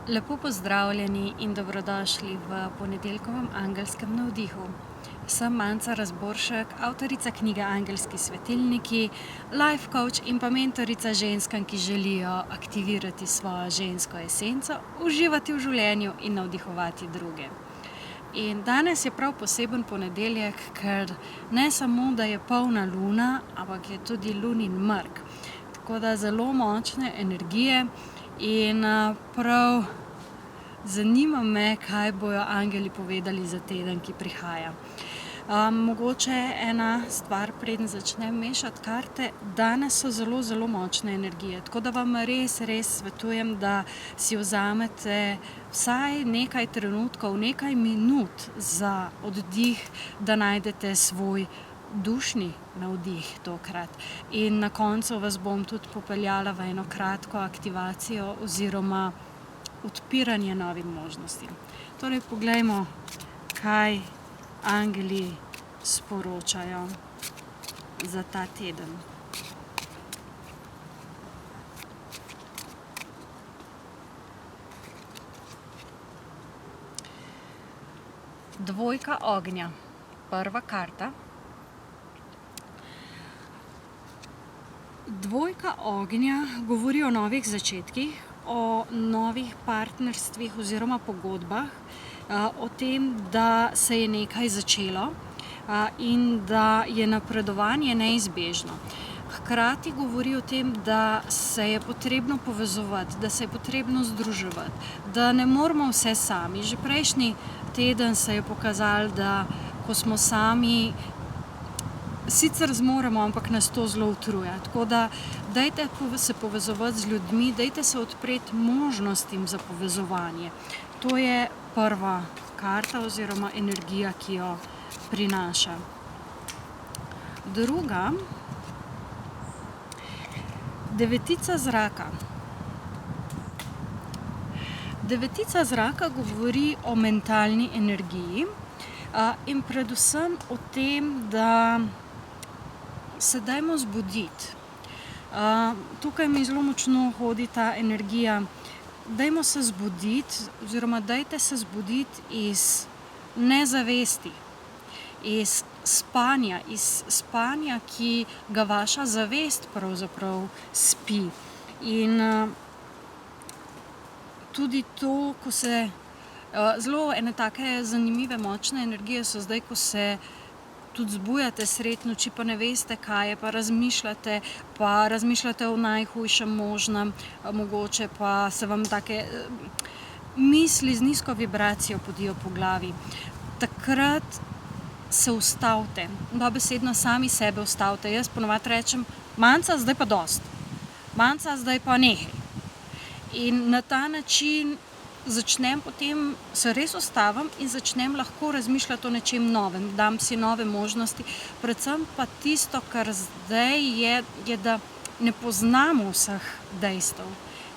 Lepo pozdravljeni in dobrodošli v ponedeljkovem angelskem navdihu. Sem Manca Razboršek, avtorica knjige Angelski svetilniki, life coach in pa mentorica ženskam, ki želijo aktivirati svojo žensko esenco, uživati v življenju in navdihovati druge. In danes je prav poseben ponedeljek, ker ne samo, da je polna luna, ampak je tudi lunin mrk. Tako da zelo močne energije in prav zanima me, kaj bojo angeli povedali za teden, ki prihaja. Mogoče ena stvar, preden začnem mešati karte, danes so zelo, zelo močne energije, tako da vam res svetujem, da si vzamete vsaj nekaj trenutkov, nekaj minut za oddih, da najdete svoj dušni navdih tokrat. In na koncu vas bom tudi popeljala v eno kratko aktivacijo oziroma odpiranje novim možnostim. Torej, poglejmo, kaj angeli sporočajo za ta teden. Dvojka ognja, prva karta. Dvojka ognja govori o novih začetkih, o novih partnerstvih oziroma pogodbah, o tem, da se je nekaj začelo in da je napredovanje neizbežno. Hkrati govori o tem, da se je potrebno povezovati, da se je potrebno združevati, da ne moramo vse sami. Že prejšnji teden se je pokazalo, da ko smo sami, sicer zmoremo, ampak nas to zelo utruja. Tako da dajte se povezovati z ljudmi, dajte se odpreti možnostim za povezovanje. To je prva karta oziroma energija, ki jo prinaša. Druga, devetica zraka. Devetica zraka govori o mentalni energiji in predvsem o tem, da se dajmo zbuditi. Tukaj mi zelo močno hodi ta energija. Dajmo se zbuditi oziroma dajte se zbuditi iz nezavesti, iz spanja, ki ga vaša zavest pravzaprav spi. In tudi to, ko se zelo ene take zanimive, močne energije so zdaj, ko se tudi zbujate sredi noči, pa ne veste, kaj je, pa razmišljate o najhujšem možnem, mogoče pa se vam take misli z nizko vibracijo podijo po glavi. Takrat se ustavite, dobesedno sami sebe ustavite. Jaz ponovadi rečem: Manca, zdaj pa dosti. Manca, zdaj pa nehaj. In na ta način začnem potem, se res ustavim in začnem lahko razmišljati o nečem novem, dam si nove možnosti. Predvsem pa tisto, kar zdaj je, da ne poznamo vseh dejstev.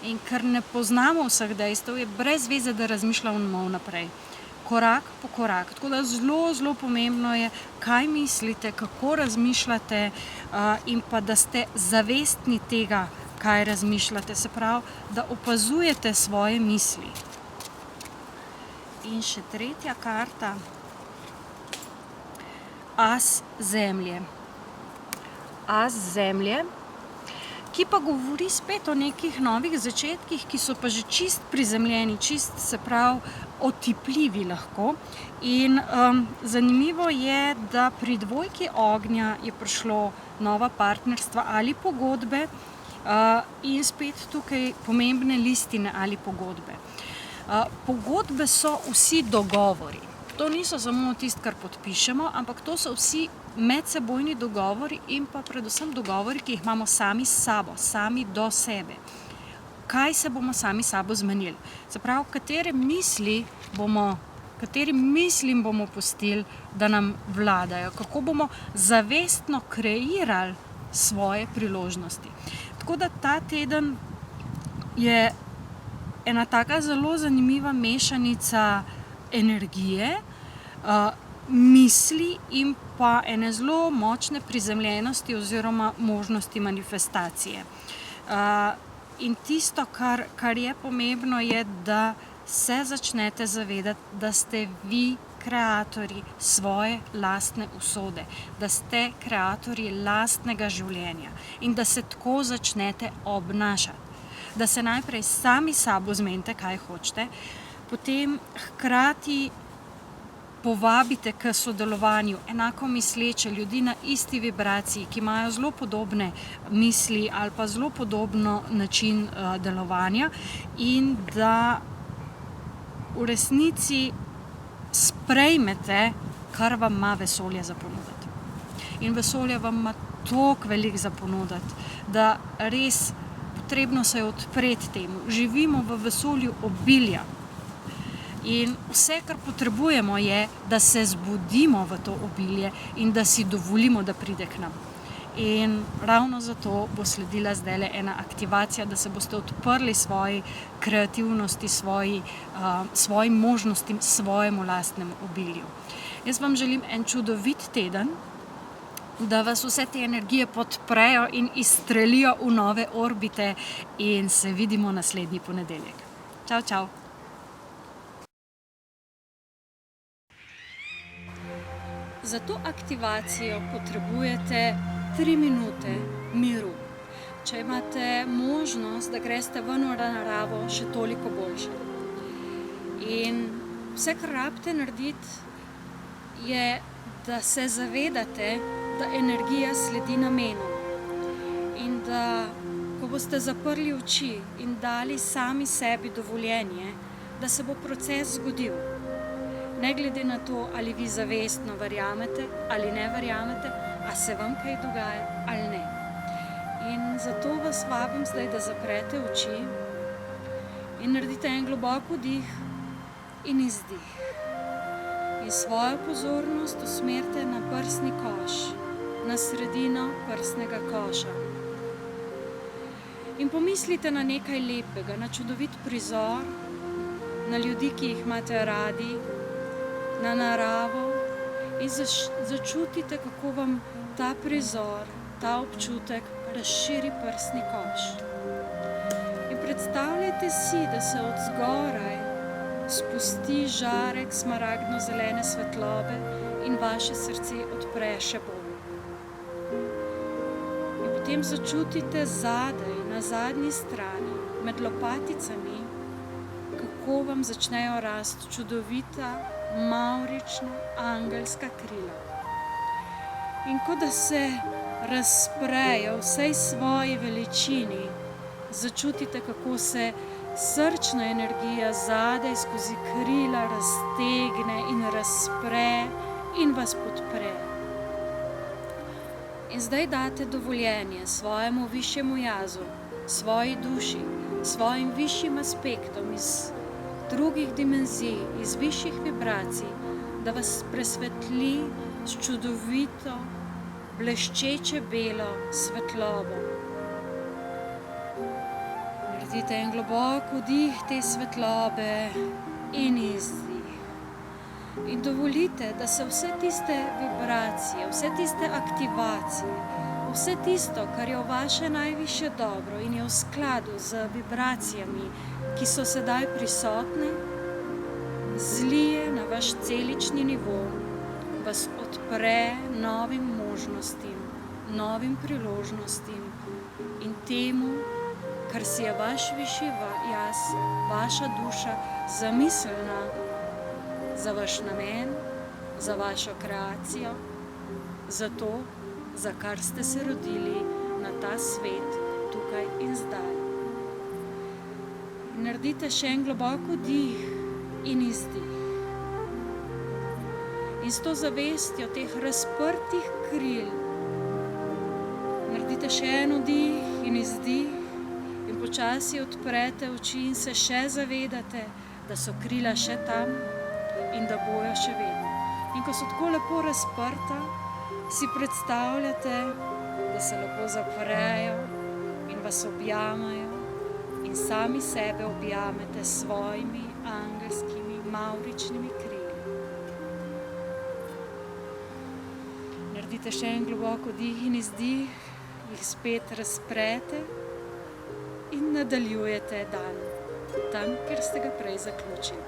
In ker ne poznamo vseh dejstev, je brez veze, da razmišljamo vnaprej. Korak po korak. Tako da zelo, zelo pomembno je, kaj mislite, kako razmišljate in pa da ste zavestni tega, kaj razmišljate. Se pravi, da opazujete svoje misli. In še tretja karta, as zemlje. As zemlje, ki pa govori spet o nekih novih začetkih, ki so pa že čist prizemljeni, se pravi otipljivi lahko. In zanimivo je, da pri dvojki ognja je prišlo nova partnerstva ali pogodbe in spet tukaj pomembne listine ali pogodbe. Pogodbe so vsi dogovori. To niso samo tisto, kar podpišemo, ampak to so vsi medsebojni dogovori in pa predvsem dogovori, ki jih imamo sami s sabo, sami do sebe. Kaj se bomo sami s sabo zmenili? Se pravi, katerim mislim bomo pustili, da nam vladajo, kako bomo zavestno kreirali svoje priložnosti. Tako da ta teden je ena taka zelo zanimiva mešanica energije, misli in pa ene zelo močne prizemljenosti oziroma možnosti manifestacije. In tisto, kar je pomembno, je, da se začnete zavedati, da ste vi kreatorji svoje lastne usode, da ste kreatorji lastnega življenja in da se tako začnete obnašati. Da se najprej sami sabo zmenite, kaj hočete, potem hkrati povabite k sodelovanju enako misleče ljudi na isti vibraciji, ki imajo zelo podobne misli ali pa zelo podobno način delovanja in da v resnici sprejmete, kar vam ima vesolje za ponuditi. In vesolje vam ima toliko veliko za ponuditi, da res potrebno se je odpreti temu. Živimo v vesolju obilja. In vse, kar potrebujemo, je, da se zbudimo v to obilje in da si dovolimo, da pride k nam. In ravno zato bo sledila zdajle ena aktivacija, da se boste odprli svoji kreativnosti, svojim možnostim, svojemu lastnemu obilju. Jaz vam želim en čudovit teden, da vas vse te energije podprejo in izstrelijo v nove orbite in se vidimo naslednji ponedeljek. Čau, čau! Za to aktivacijo potrebujete 3 minute miru. Če imate možnost, da greste ven v naravo, še toliko boljše. In vse, kar rabite narediti, je, da se zavedate, da energija sledi namenu. In da, ko boste zaprli oči in dali sami sebi dovoljenje, da se bo proces zgodil. Ne glede na to, ali vi zavestno verjamete ali ne verjamete, a se vam kaj dogaja ali ne. In zato vas vabim zdaj, da zaprete oči in naredite en globok vdih in izdih. In svojo pozornost usmerite na prsni koš, na sredino prsnega koša. In pomislite na nekaj lepega, na čudovit prizor, na ljudi, ki jih imate radi, na naravo in začutite, kako vam ta prizor, ta občutek razširi prsni koš. In predstavljajte si, da se od zgoraj spusti žarek smaragdno-zelene svetlobe in vaše srce odpre še bolj. In potem začutite zadaj, na zadnji strani, med lopaticami, kako vam začnejo rasti čudovita, mavrična, angelska krila. In ko da se razprejo v vsej svoji veličini, začutite, kako se srčna energija zadaj skozi krila raztegne in razpre in vas podpre. In zdaj date dovoljenje svojemu višjemu jazu, svoji duši, svojim višjim aspektom iz drugih dimenzij, iz višjih vibracij, da vas presvetli s čudovito, bleščeče belo svetlobo. Naredite en globok vdih te svetlobe in izdih. In dovolite, da se vse tiste vibracije, vse tiste aktivacije, vse tisto, kar je v vaše najvišje dobro in je v skladu z vibracijami, ki so sedaj prisotne, zlije na vaš celični nivo, vas odpre novim možnostim, novim priložnostim in temu, kar si je vaš višji jaz, vaša duša zamislila za vaš namen, za vašo kreacijo, za to, za kar ste se rodili na ta svet, tukaj in zdaj. Naredite še en globok vdih in izdih. In s to zavestjo teh razprtih kril naredite še en vdih in izdih in počasi odprete oči in se še zavedate, da so krila še tam in da bojo še vedno. In ko so tako lepo razprta, si predstavljate, da se lepo zaprejo in vas objamajo in sami sebe objamete s svojimi angelskimi, mavričnimi krili. Naredite še en globok vdih in izdih, jih spet razprete in nadaljujete dan tam, kjer ste ga prej zaključili.